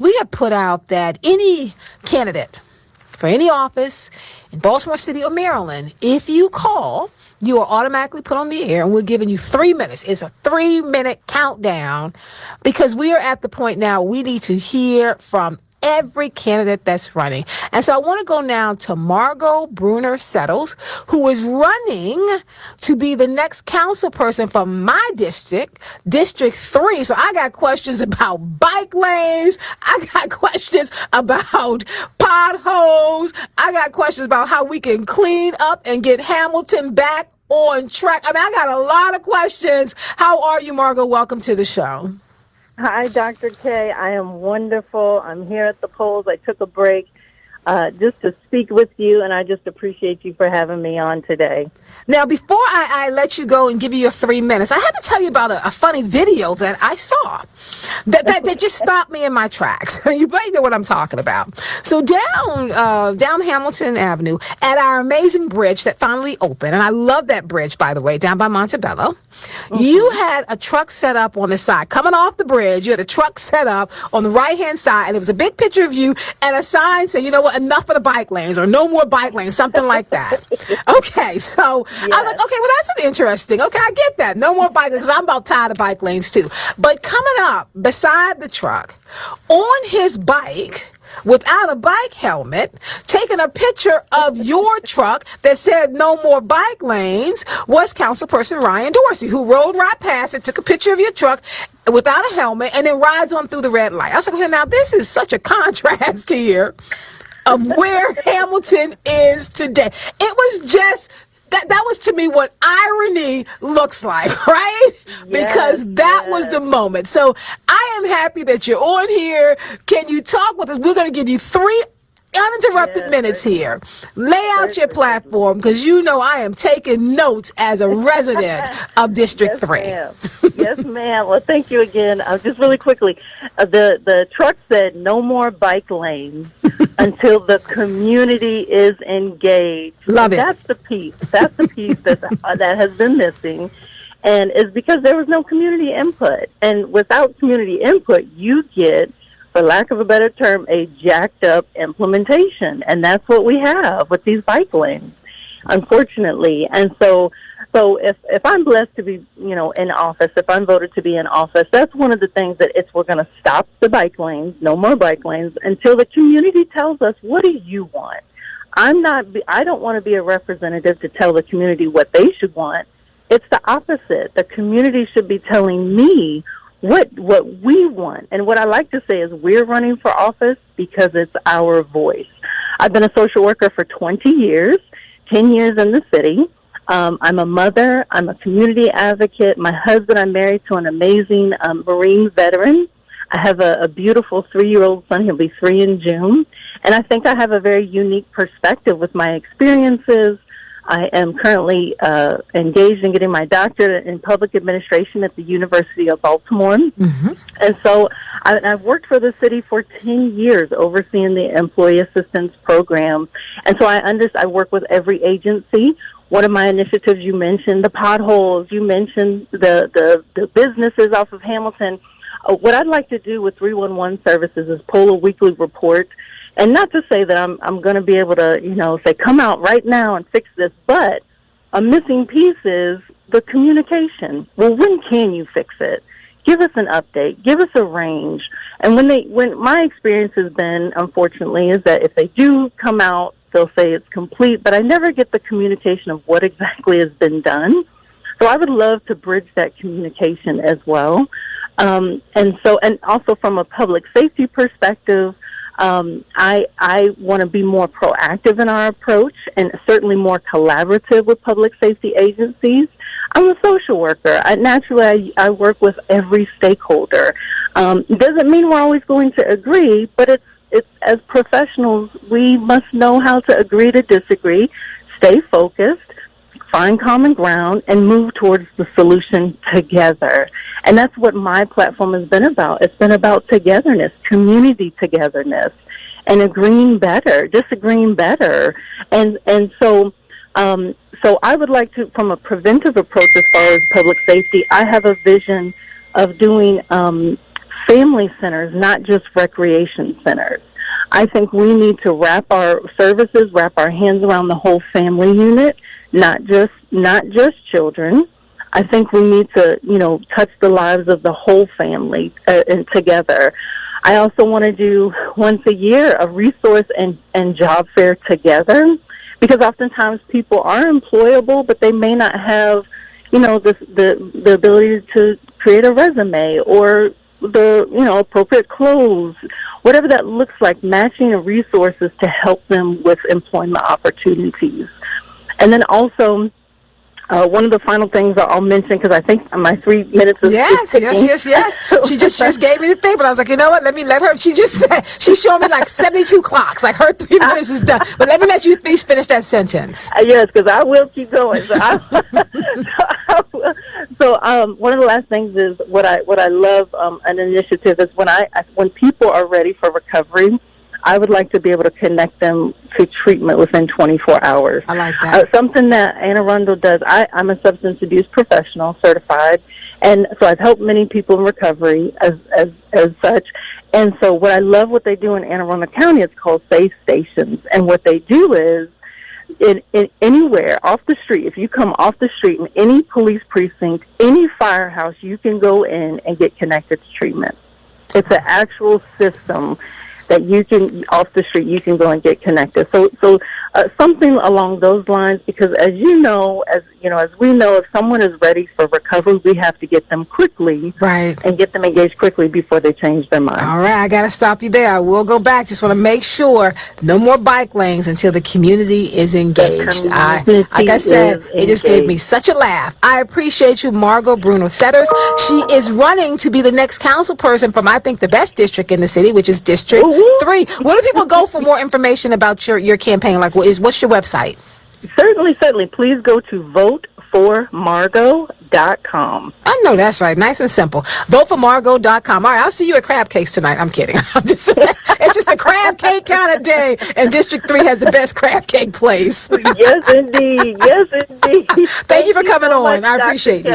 We have put out that any candidate for any office in Baltimore City or Maryland, if you call, you are automatically put on the air, and we're giving you 3 minutes. It's a 3-minute countdown because we are at the point now we need to hear from every candidate that's running. And so I want to go now to Margo Bruner-Settles, who is running to be the next council person for my district, District 3. So I got questions about bike lanes. I got questions about potholes. I got questions about how we can clean up and get Hamilton back on track. I mean, I got a lot of questions. How are you, Margo? Welcome to the show. Hi, Dr. Kaye. I am wonderful. I'm here at the polls. I took a break just to speak with you, and I just appreciate you for having me on today. Now, before I let you go and give you your 3 minutes, I have to tell you about a funny video that I saw that just stopped me in my tracks. You probably know what I'm talking about. So down Hamilton Avenue at our amazing bridge that finally opened, and I love that bridge, by the way, down by Montebello, you had a truck set up on the side. Coming off the bridge, you had a truck set up on the right-hand side, and it was a big picture of you and a sign saying, you know what, enough of the bike lanes, or no more bike lanes, something like that. Okay, so yes. I was like, okay, well, that's interesting. Okay, I get that. No more bike lanes, because I'm about tired of bike lanes, too. But coming up beside the truck, on his bike, without a bike helmet, taking a picture of your truck that said no more bike lanes, was Councilperson Ryan Dorsey, who rode right past it, took a picture of your truck without a helmet, and then rides on through the red light. I was like, okay, now this is such a contrast here of where Hamilton is today. It was just that was to me what irony looks like, right? Yes, because that was the moment. So I am happy that you're on here. Can you talk with us? We're going to give you 3 uninterrupted minutes here. Lay out your platform, because you know I am taking notes as a resident of District 3. Ma'am. Yes, ma'am. Well, thank you again. Just really quickly, the truck said no more bike lanes until the community is engaged. Love it. That's the piece. That's the piece that has been missing. And it's because there was no community input. And without community input, you get, for lack of a better term, a jacked up implementation. And that's what we have with these bike lanes, unfortunately. And so if I'm blessed to be, in office, if I'm voted to be in office, that's one of the things that we're going to stop the bike lanes, no more bike lanes, until the community tells us, what do you want? I don't want to be a representative to tell the community what they should want. It's the opposite. The community should be telling me what we want. And what I like to say is we're running for office because it's our voice. I've been a social worker for 20 years, 10 years in the city. I'm a mother. I'm a community advocate. My husband, I'm married to an amazing Marine veteran. I have a beautiful 3-year-old son. He'll be 3 in June. And I think I have a very unique perspective with my experiences. I am currently engaged in getting my doctorate in public administration at the University of Baltimore. Mm-hmm. And so I've worked for the city for 10 years overseeing the employee assistance program. And so I work with every agency. One of my initiatives, you mentioned the potholes, you mentioned the businesses off of Hamilton. What I'd like to do with 311 services is pull a weekly report. And not to say that I'm going to be able to, say, come out right now and fix this, but a missing piece is the communication. Well, when can you fix it? Give us an update. Give us a range. And when my experience has been, unfortunately, is that if they do come out, they'll say it's complete, but I never get the communication of what exactly has been done. So I would love to bridge that communication as well. And also from a public safety perspective, I want to be more proactive in our approach and certainly more collaborative with public safety agencies. I'm a social worker. I work with every stakeholder. It doesn't mean we're always going to agree, but it's as professionals, we must know how to agree to disagree, stay focused, find common ground, and move towards the solution together. And that's what my platform has been about. It's been about togetherness, community togetherness, and disagreeing better. And so I would like to, from a preventive approach as far as public safety, I have a vision of doing family centers, not just recreation centers. I think we need to wrap our hands around the whole family unit, not just children. I think we need to, touch the lives of the whole family and together. I also want to do once a year a resource and job fair together, because oftentimes people are employable, but they may not have, the ability to create a resume or the, appropriate clothes, whatever that looks like, matching the resources to help them with employment opportunities. And then also, one of the final things I'll mention, because I think my 3 minutes is Yes. She just gave me the thing, but I was like, you know what? Let her. She just said, she showed me like 72 clocks. Like her 3 minutes is done. But let me let you at least finish that sentence. Yes, because I will keep going. So, one of the last things is what I love an initiative is when people are ready for recovery, I would like to be able to connect them to treatment within 24 hours. I like that. Something that Anne Arundel does. I'm a substance abuse professional, certified, and so I've helped many people in recovery as such. And so what I love what they do in Anne Arundel County, it's called Safe Stations. And what they do is, in anywhere off the street, if you come off the street in any police precinct, any firehouse, you can go in and get connected to treatment. It's an actual system that you can, off the street, you can go and get connected. So something along those lines, because as we know, if someone is ready for recovery, we have to get them quickly, right, and get them engaged quickly before they change their mind. All right, I got to stop you there. I will go back. Just want to make sure no more bike lanes until the community is engaged. Like I said, it just gave me such a laugh. I appreciate you, Margo Bruner-Settles. She is running to be the next council person from, I think, the best district in the city, which is District 3. Where do people go for more information about your campaign? Like, what's your website? Certainly. Please go to voteformargo.com. I know that's right. Nice and simple. Voteformargo.com. All right, I'll see you at Crab Cakes tonight. I'm kidding. It's just a crab cake kind of day, and District 3 has the best crab cake place. Yes, indeed. Thank you for coming on. I appreciate you.